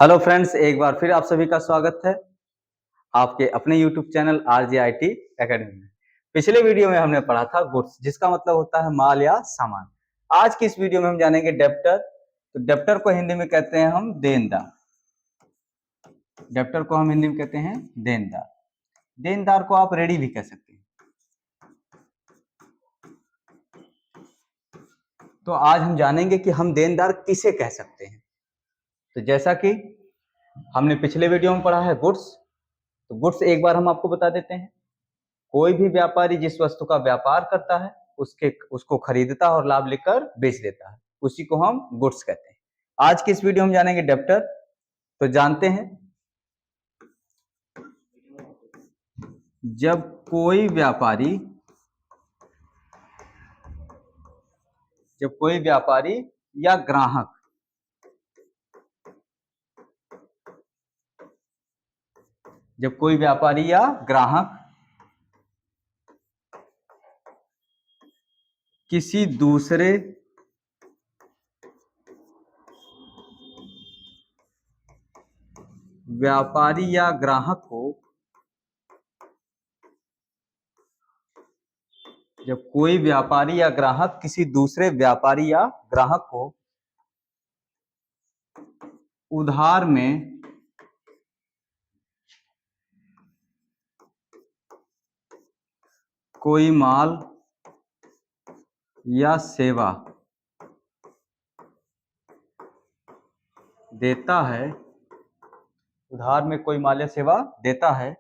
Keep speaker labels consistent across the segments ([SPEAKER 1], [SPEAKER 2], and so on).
[SPEAKER 1] Hello friends, एक बार फिर आप सभी का स्वागत है आपके अपने यूट्यूब चैनल RJIT एकेडमी में। पिछले वीडियो में हमने पढ़ा था गुड्स, जिसका मतलब होता है माल या सामान। आज की इस वीडियो में हम जानेंगे डेब्टर। तो डेब्टर को हिंदी में कहते हैं हम देनदार। डेब्टर को हम हिंदी में कहते हैं देनदार। देनदार को आप रेडी भी कह सकते हैं। तो आज हम जानेंगे कि हम देनदार किसे कह सकते हैं। तो जैसा कि हमने पिछले वीडियो में पढ़ा है गुड्स, तो गुड्स एक बार हम आपको बता देते हैं। कोई भी व्यापारी जिस वस्तु का व्यापार करता है उसको खरीदता और लाभ लेकर बेच देता है, उसी को हम गुड्स कहते हैं। आज की इस वीडियो में जानेंगे डेब्टर। तो जानते हैं, जब कोई व्यापारी या ग्राहक किसी दूसरे व्यापारी या ग्राहक को जब कोई व्यापारी या ग्राहक किसी दूसरे व्यापारी या ग्राहक को उधार में कोई माल या सेवा देता है, उधार में कोई माल या सेवा देता है,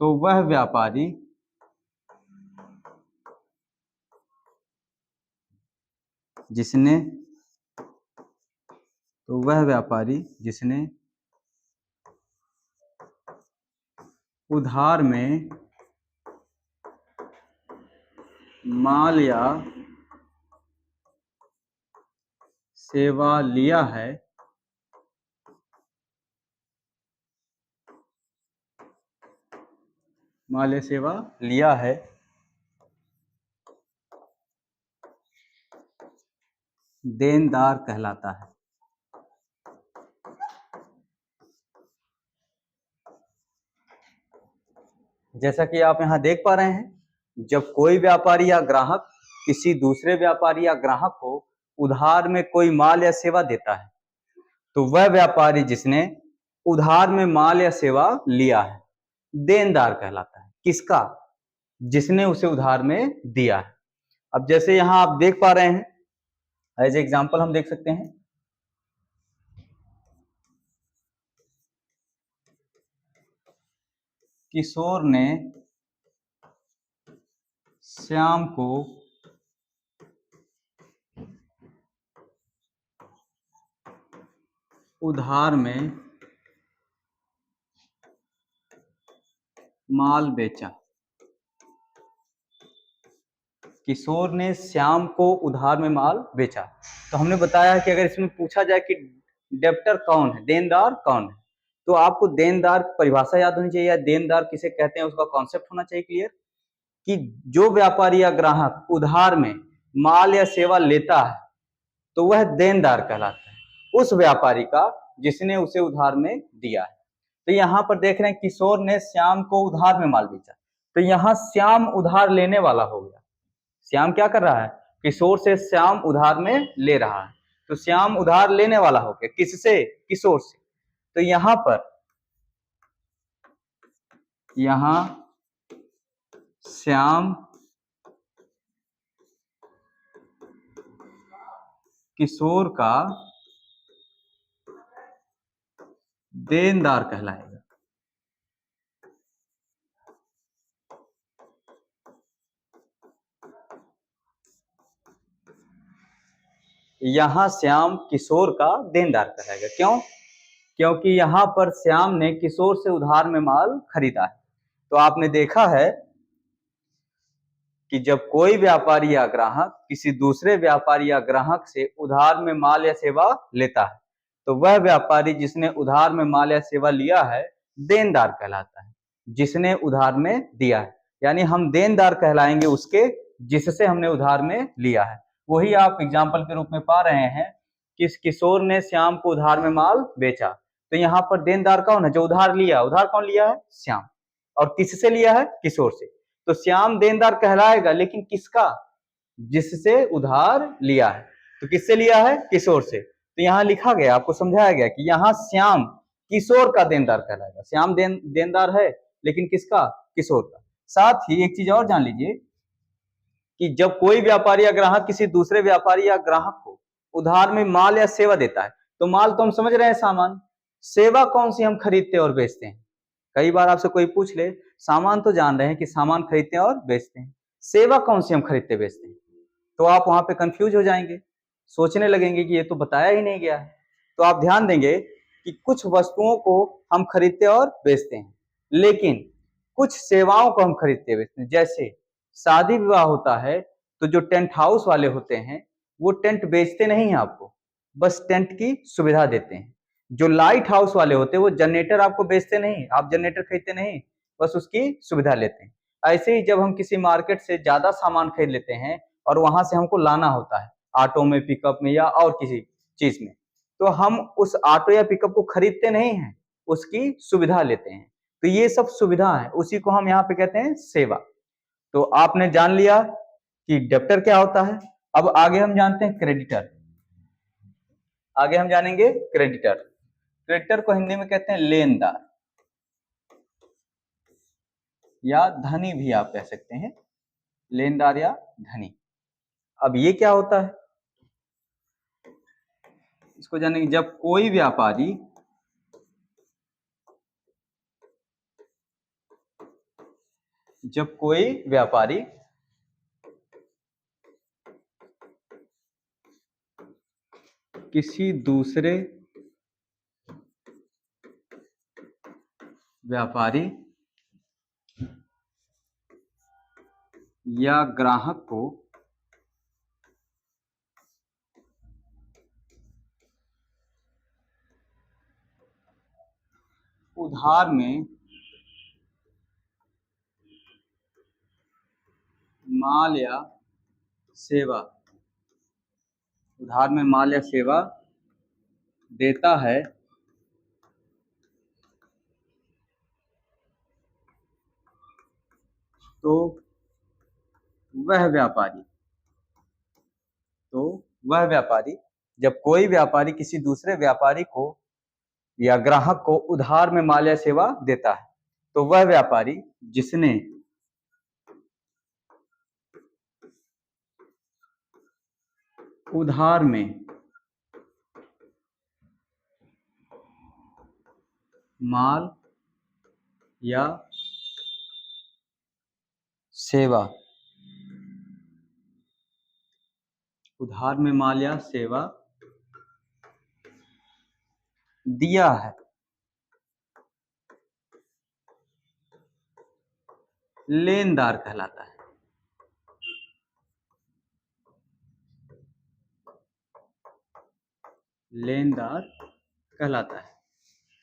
[SPEAKER 1] तो वह व्यापारी जिसने उधार में माल या सेवा लिया है, देनदार कहलाता है। जैसा कि आप यहां देख पा रहे हैं, जब कोई व्यापारी या ग्राहक किसी दूसरे व्यापारी या ग्राहक को उधार में कोई माल या सेवा देता है, तो वह व्यापारी जिसने उधार में माल या सेवा लिया है देनदार कहलाता है। किसका? जिसने उसे उधार में दिया है। अब जैसे यहां आप देख पा रहे हैं, एज एग्जांपल हम देख सकते हैं, किशोर ने श्याम को उधार में माल बेचा। किशोर ने श्याम को उधार में माल बेचा। तो हमने बताया है कि अगर इसमें पूछा जाए कि डेब्टर कौन है, देनदार कौन है, तो आपको देनदार की परिभाषा याद होनी चाहिए, या देनदार किसे कहते हैं उसका कॉन्सेप्ट होना चाहिए क्लियर, कि जो व्यापारी या ग्राहक उधार में माल या सेवा लेता है तो वह देनदार कहलाता है उस व्यापारी का जिसने उसे उधार में दिया है। तो यहाँ पर देख रहे हैं किशोर ने श्याम को उधार में माल बेचा, तो यहाँ श्याम उधार लेने वाला हो गया। श्याम क्या कर रहा है? किशोर से श्याम उधार में ले रहा है, तो श्याम उधार लेने वाला हो गया। किससे? किशोर से। तो यहाँ श्याम किशोर का देनदार कहलाएगा। यहां श्याम किशोर का देनदार कहलाएगा। क्यों? क्योंकि यहां पर श्याम ने किशोर से उधार में माल खरीदा है। तो आपने देखा है कि जब कोई व्यापारी या ग्राहक किसी दूसरे व्यापारी या ग्राहक से उधार में माल या सेवा लेता है, तो वह व्यापारी जिसने उधार में माल या सेवा लिया है देनदार कहलाता है, जिसने उधार में दिया है। यानी हम देनदार कहलाएंगे उसके जिससे हमने उधार में लिया है। वही आप एग्जाम्पल के रूप में पा रहे हैं किशोर ने श्याम को उधार में माल बेचा। तो यहाँ पर देनदार कौन है? जो उधार लिया, उधार कौन लिया है? श्याम। और किससे लिया है? किशोर से। तो श्याम देनदार कहलाएगा, लेकिन किसका? जिससे उधार लिया है। तो किससे लिया है? किशोर से। तो यहाँ लिखा गया, आपको समझाया गया कि यहाँ श्याम किशोर का देनदार कहलाएगा। श्याम देनदार है, लेकिन किसका? किशोर का। साथ ही एक चीज और जान लीजिए कि जब कोई व्यापारी या ग्राहक किसी दूसरे व्यापारी या ग्राहक को उधार में माल या सेवा देता है, तो माल तो हम समझ रहे हैं सामान, सेवा कौन सी हम खरीदते और बेचते हैं? कई बार आपसे कोई पूछ ले, सामान तो जान रहे हैं कि सामान खरीदते हैं और बेचते हैं, सेवा कौन सी हम खरीदते बेचते हैं? तो आप वहां पे कंफ्यूज हो जाएंगे, सोचने लगेंगे कि ये तो बताया ही नहीं गया है। तो आप ध्यान देंगे कि कुछ वस्तुओं को हम खरीदते और बेचते हैं, लेकिन कुछ सेवाओं को हम खरीदते बेचते हैं। जैसे शादी विवाह होता है, तो जो टेंट हाउस वाले होते हैं वो टेंट बेचते नहीं हैं आपको, बस टेंट की सुविधा देते हैं। जो लाइट हाउस वाले होते हैं वो जनरेटर आपको बेचते नहीं, आप जनरेटर खरीदते नहीं, बस उसकी सुविधा लेते हैं। ऐसे ही जब हम किसी मार्केट से ज्यादा सामान खरीद लेते हैं और वहां से हमको लाना होता है, ऑटो में, पिकअप में या और किसी चीज में, तो हम उस ऑटो या पिकअप को खरीदते नहीं हैं, उसकी सुविधा लेते हैं। तो ये सब सुविधा है, उसी को हम यहाँ पे कहते हैं सेवा। तो आपने जान लिया कि डेब्टर क्या होता है। अब आगे हम जानते हैं क्रेडिटर। आगे हम जानेंगे क्रेडिटर। क्रेडिटर को हिंदी में कहते हैं लेनदार, या धनी भी आप कह सकते हैं, लेनदार या धनी। अब ये क्या होता है, इसको जानेंगे। जब कोई व्यापारी किसी दूसरे व्यापारी या ग्राहक को उधार में माल या सेवा देता है, तो वह व्यापारी जब कोई व्यापारी किसी दूसरे व्यापारी को या ग्राहक को उधार में माल या सेवा देता है, तो वह व्यापारी जिसने उधार में माल या सेवा दिया है, लेनदार कहलाता है। लेनदार कहलाता है।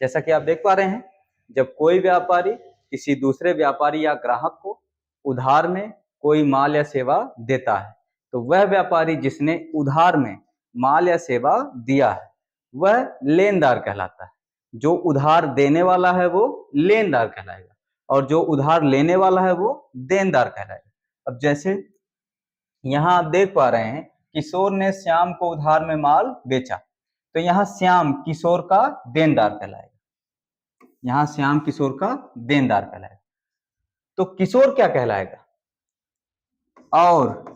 [SPEAKER 1] जैसा कि आप देख पा रहे हैं, जब कोई व्यापारी किसी दूसरे व्यापारी या ग्राहक को उधार में कोई माल या सेवा देता है, तो वह व्यापारी जिसने उधार में माल या सेवा दिया है वह लेनदार कहलाता है। जो उधार देने वाला है वो लेनदार कहलाएगा, और जो उधार लेने वाला है वो देनदार कहलाएगा। अब जैसे यहाँ आप देख पा रहे हैं, किशोर ने श्याम को उधार में माल बेचा, तो यहाँ श्याम किशोर का देनदार कहलाएगा। यहाँ श्याम किशोर का देनदार कहलाएगा। तो किशोर क्या कहलाएगा? और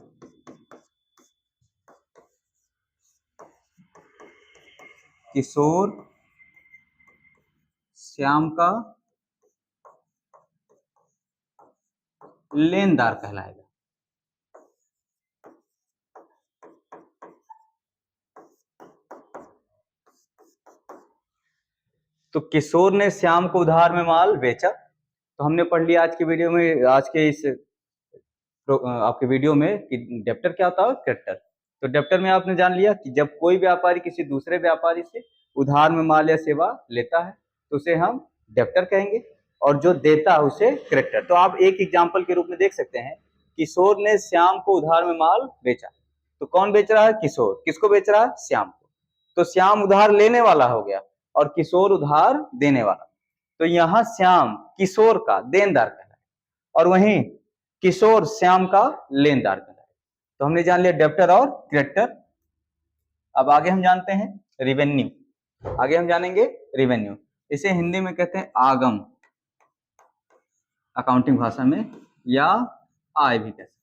[SPEAKER 1] किशोर श्याम का लेनदार कहलाएगा। तो किशोर ने श्याम को उधार में माल बेचा, तो हमने पढ़ लिया आज की वीडियो में, आज के इस आपके वीडियो में, कि डेब्टर क्या होता है, क्रेडिटर। तो डेब्टर में आपने जान लिया कि जब कोई व्यापारी किसी दूसरे व्यापारी से उधार में माल या सेवा लेता है तो उसे हम डेब्टर कहेंगे, और जो देता है उसे क्रेडिटर। तो आप एक एग्जांपल के रूप में देख सकते हैं, किशोर ने श्याम को उधार में माल बेचा। तो कौन बेच रहा है? किशोर। किसको बेच रहा है? श्याम को। तो श्याम उधार लेने वाला हो गया और किशोर उधार देने वाला। तो यहाँ श्याम किशोर का देनदार कहलाए और वहीं किशोर श्याम का लेनदार कहलाए। तो हमने जान लिया डेब्टर और क्रेडिटर। अब आगे हम जानते हैं रिवेन्यू। आगे हम जानेंगे रिवेन्यू, इसे हिंदी में कहते हैं आगम, अकाउंटिंग भाषा में, या आय भी कह सकते हैं।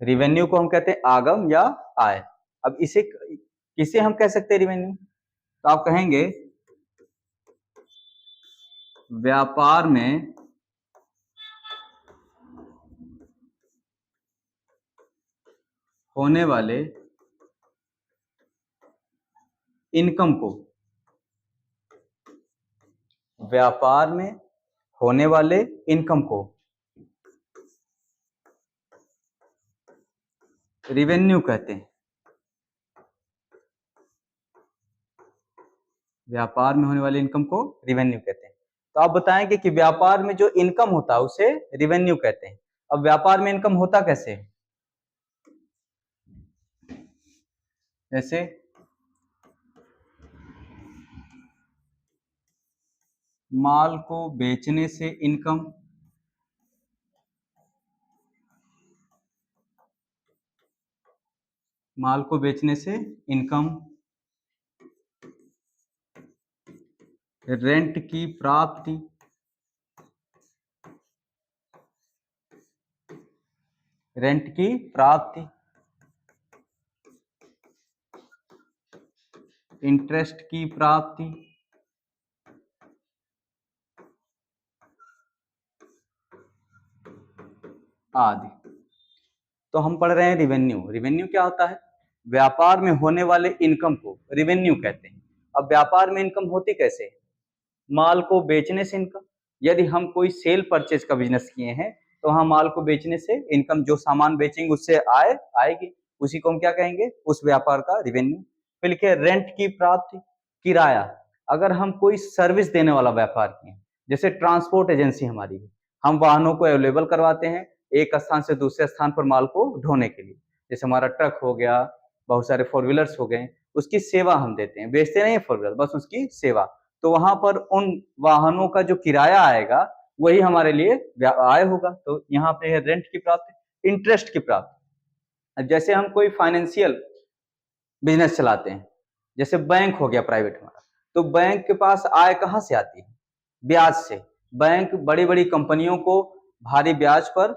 [SPEAKER 1] रिवेन्यू को हम कहते हैं आगम या आय। अब इसे किसे हम कह सकते हैं रिवेन्यू? तो आप कहेंगे व्यापार में होने वाले इनकम को, व्यापार में होने वाले इनकम को रिवेन्यू कहते हैं। व्यापार में होने वाले इनकम को रिवेन्यू कहते हैं। तो आप बताएंगे कि व्यापार में जो इनकम होता है उसे रिवेन्यू कहते हैं। अब व्यापार में इनकम होता कैसे है? जैसे माल को बेचने से इनकम, माल को बेचने से इनकम, रेंट की प्राप्ति, रेंट की प्राप्ति, इंटरेस्ट की प्राप्ति, आदि। तो हम पढ़ रहे हैं रिवेन्यू। रिवेन्यू क्या होता है? व्यापार में होने वाले इनकम को रिवेन्यू कहते हैं। अब व्यापार में इनकम होती कैसे? माल को बेचने से इनकम। यदि हम कोई सेल परचेज का बिजनेस किए हैं तो वहां माल को बेचने से इनकम, जो सामान बेचेंगे उससे आय आएगी, उसी को हम क्या कहेंगे? उस व्यापार का रिवेन्यू। फिर लिखे रेंट की प्राप्ति, किराया। अगर हम कोई सर्विस देने वाला व्यापार किए, जैसे ट्रांसपोर्ट एजेंसी हमारी है, हम वाहनों को अवेलेबल करवाते हैं एक स्थान से दूसरे स्थान पर माल को ढोने के लिए, जैसे हमारा ट्रक हो गया, बहुत सारे फोर व्हीलर्स हो गए, उसकी सेवा हम देते हैं, बेचते नहीं है फोर व्हीलर, बस उसकी सेवा। तो वहां पर उन वाहनों का जो किराया आएगा वही हमारे लिए आय होगा। तो यहाँ पे है रेंट की प्राप्ति। इंटरेस्ट की प्राप्ति, जैसे हम कोई फाइनेंशियल बिजनेस चलाते हैं, जैसे बैंक हो गया प्राइवेट हमारा, तो बैंक के पास आय कहाँ से आती है? ब्याज से। बैंक बड़ी बड़ी कंपनियों को भारी ब्याज पर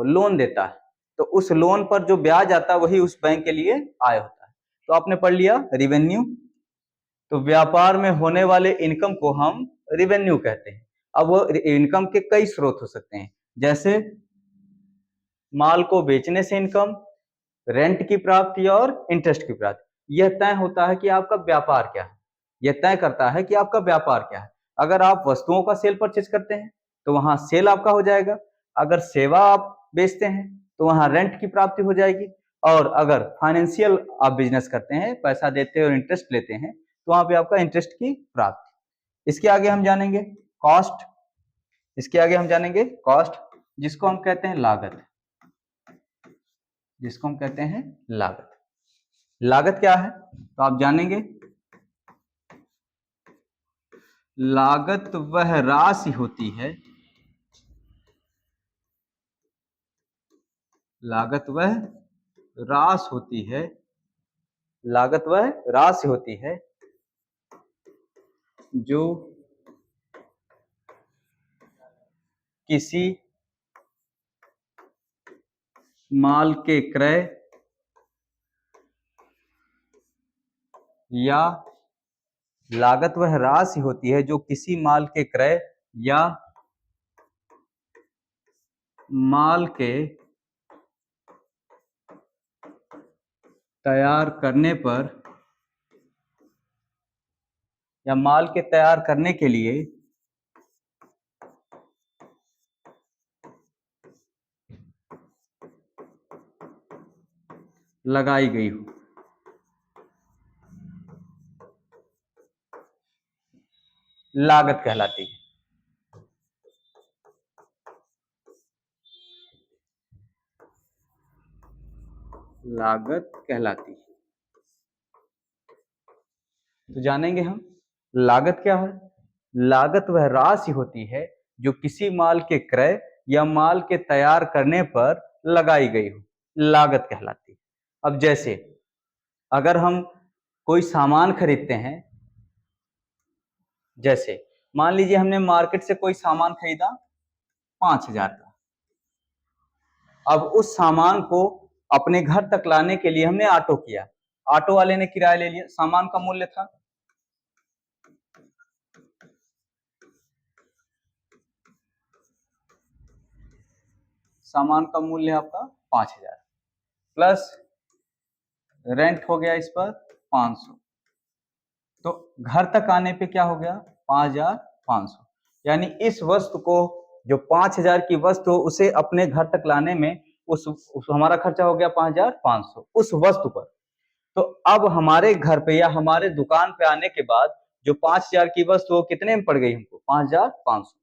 [SPEAKER 1] लोन देता है, तो उस लोन पर जो ब्याज आता है वही उस बैंक के लिए आय होता है। तो आपने पढ़ लिया रिवेन्यू। तो व्यापार में होने वाले इनकम को हम रिवेन्यू कहते हैं। अब वो इनकम के कई स्रोत हो सकते हैं, जैसे माल को बेचने से इनकम, रेंट की प्राप्ति और इंटरेस्ट की प्राप्ति। यह तय होता है कि आपका व्यापार क्या है, यह तय करता है कि आपका व्यापार क्या है। अगर आप वस्तुओं का सेल परचेज करते हैं तो वहां सेल आपका हो जाएगा, अगर सेवा आप बेचते हैं तो वहां रेंट की प्राप्ति हो जाएगी, और अगर फाइनेंशियल आप बिजनेस करते हैं, पैसा देते हैं और इंटरेस्ट लेते हैं, तो वहां पे आपका इंटरेस्ट की प्राप्ति। इसके आगे हम जानेंगे कॉस्ट। इसके आगे हम जानेंगे कॉस्ट, जिसको हम कहते हैं लागत, जिसको हम कहते हैं लागत। लागत क्या है तो आप जानेंगे, लागत वह राशि होती है, लागत वह राशि होती है, लागत वह राशि होती है जो किसी माल के क्रय या, लागत वह राशि होती है जो किसी माल के क्रय या माल के तैयार करने पर, या माल के तैयार करने के लिए लगाई गई हो। लागत कहलाती है। लागत कहलाती है। तो जानेंगे हम लागत क्या है। लागत वह राशि होती है जो किसी माल के क्रय या माल के तैयार करने पर लगाई गई हो, लागत कहलाती है। अब जैसे अगर हम कोई सामान खरीदते हैं, जैसे मान लीजिए हमने मार्केट से कोई सामान खरीदा 5,000 का। अब उस सामान को अपने घर तक लाने के लिए हमने ऑटो किया, ऑटो वाले ने किराया ले लिया, सामान का मूल्य था सामान का मूल्य आपका 5,000 प्लस रेंट हो गया इस पर 500, तो घर तक आने पे क्या हो गया 5,500। यानी इस वस्तु को, जो 5,000 की वस्तु हो, उसे अपने घर तक लाने में उस हमारा खर्चा हो गया 5,500 उस वस्तु पर। तो अब हमारे घर पे या हमारे दुकान पे आने के बाद जो 5,000 की वस्तु कितने में पड़ गई हमको 5,500,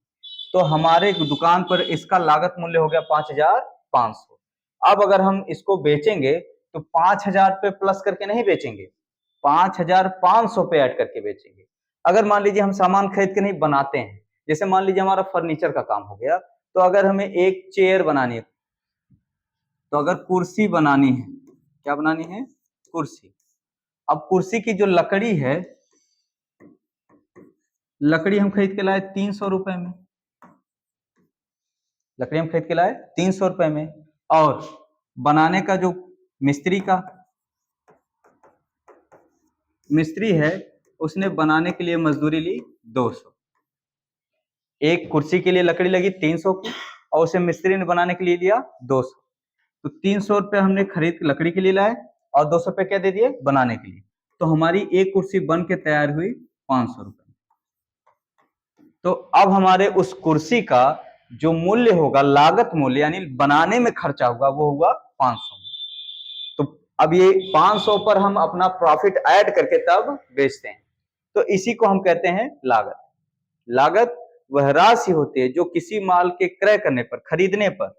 [SPEAKER 1] तो हमारे दुकान पर इसका लागत मूल्य हो गया 5,500। अब अगर हम इसको बेचेंगे तो 5,000 पे प्लस करके नहीं बेचेंगे, 5,500 पे ऐड करके बेचेंगे। अगर मान लीजिए हम सामान खरीद के नहीं बनाते हैं, जैसे मान लीजिए हमारा फर्नीचर का काम हो गया, तो अगर हमें एक चेयर बनानी है, तो अगर कुर्सी बनानी है, क्या बनानी है कुर्सी। अब कुर्सी की जो लकड़ी है, लकड़ी हम खरीद के लाए 300 रुपए में, लकड़ी हम खरीद के लाए 300 रुपए में, और बनाने का जो मिस्त्री है उसने बनाने के लिए मजदूरी ली 200। एक कुर्सी के लिए लकड़ी लगी 300 की और उसे मिस्त्री ने बनाने के लिए लिया 200, तो 300 रुपए हमने खरीद लकड़ी के लिए लाए और 200 रुपए क्या दे दिए बनाने के लिए, तो हमारी एक कुर्सी बन के तैयार हुई 500 रुपए। तो अब हमारे उस कुर्सी का जो मूल्य होगा, लागत मूल्य यानी बनाने में खर्चा होगा, वो हुआ 500। तो अब ये 500 पर हम अपना प्रॉफिट ऐड करके तब बेचते हैं, तो इसी को हम कहते हैं लागत। लागत वह राशि होती है जो किसी माल के क्रय करने पर, खरीदने पर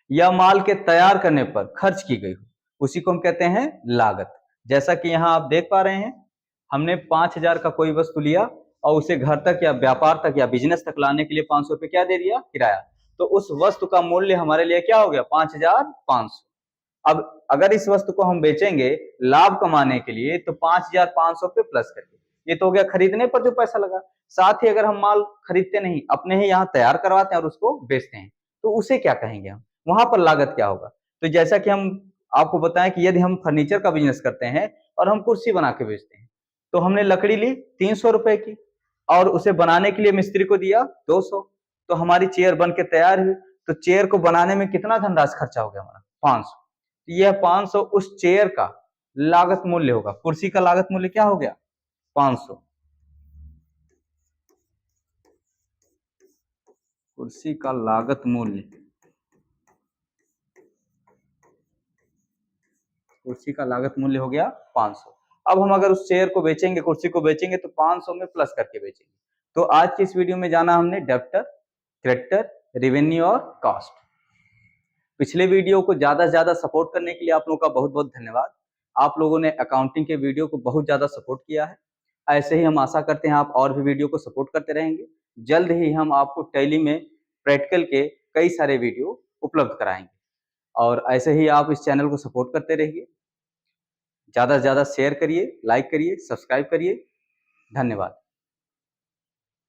[SPEAKER 1] या माल के तैयार करने पर खर्च की गई हो, उसी को हम कहते हैं लागत। जैसा कि यहाँ आप देख पा रहे हैं, हमने 5,000 का कोई वस्तु लिया और उसे घर तक या व्यापार तक या बिजनेस तक लाने के लिए 500 रुपए क्या दे दिया किराया, तो उस वस्तु का मूल्य हमारे लिए क्या हो गया 5,500। अब अगर इस वस्तु को हम बेचेंगे लाभ कमाने के लिए, तो 5,500 पे प्लस करके, ये तो हो गया खरीदने पर जो पैसा लगा। साथ ही अगर हम माल खरीदते नहीं, अपने ही यहाँ तैयार करवाते हैं और उसको बेचते हैं, तो उसे क्या कहेंगे हम, वहां पर लागत क्या होगा। तो जैसा कि हम आपको बताएं कि यदि हम फर्नीचर का बिजनेस करते हैं और हम कुर्सी बना के बेचते हैं, तो हमने लकड़ी ली 300 रुपए की और उसे बनाने के लिए मिस्त्री को दिया 200, तो हमारी चेयर बन के तैयार हुई। तो चेयर को बनाने में कितना धनराशि खर्चा हो गया हमारा 500, यह 500 उस चेयर का लागत मूल्य होगा। कुर्सी का लागत मूल्य क्या हो गया 500, कुर्सी का लागत मूल्य, कुर्सी का लागत मूल्य हो गया 500। अब हम अगर उस चेयर को बेचेंगे, कुर्सी को बेचेंगे, तो 500 में प्लस करके बेचेंगे। तो आज की इस वीडियो में जाना हमने डेब्टर, क्रेडिटर, रेवेन्यू और कॉस्ट। पिछले वीडियो को ज्यादा से ज्यादा सपोर्ट करने के लिए आप लोगों का बहुत बहुत धन्यवाद। आप लोगों ने अकाउंटिंग के वीडियो को बहुत ज्यादा सपोर्ट किया है। ऐसे ही हम आशा करते हैं आप और भी वीडियो को सपोर्ट करते रहेंगे। जल्द ही हम आपको टैली में प्रैक्टिकल के कई सारे वीडियो उपलब्ध कराएंगे, और ऐसे ही आप इस चैनल को सपोर्ट करते रहिए। ज्यादा से ज्यादा शेयर करिए, लाइक करिए, सब्सक्राइब करिए। धन्यवाद।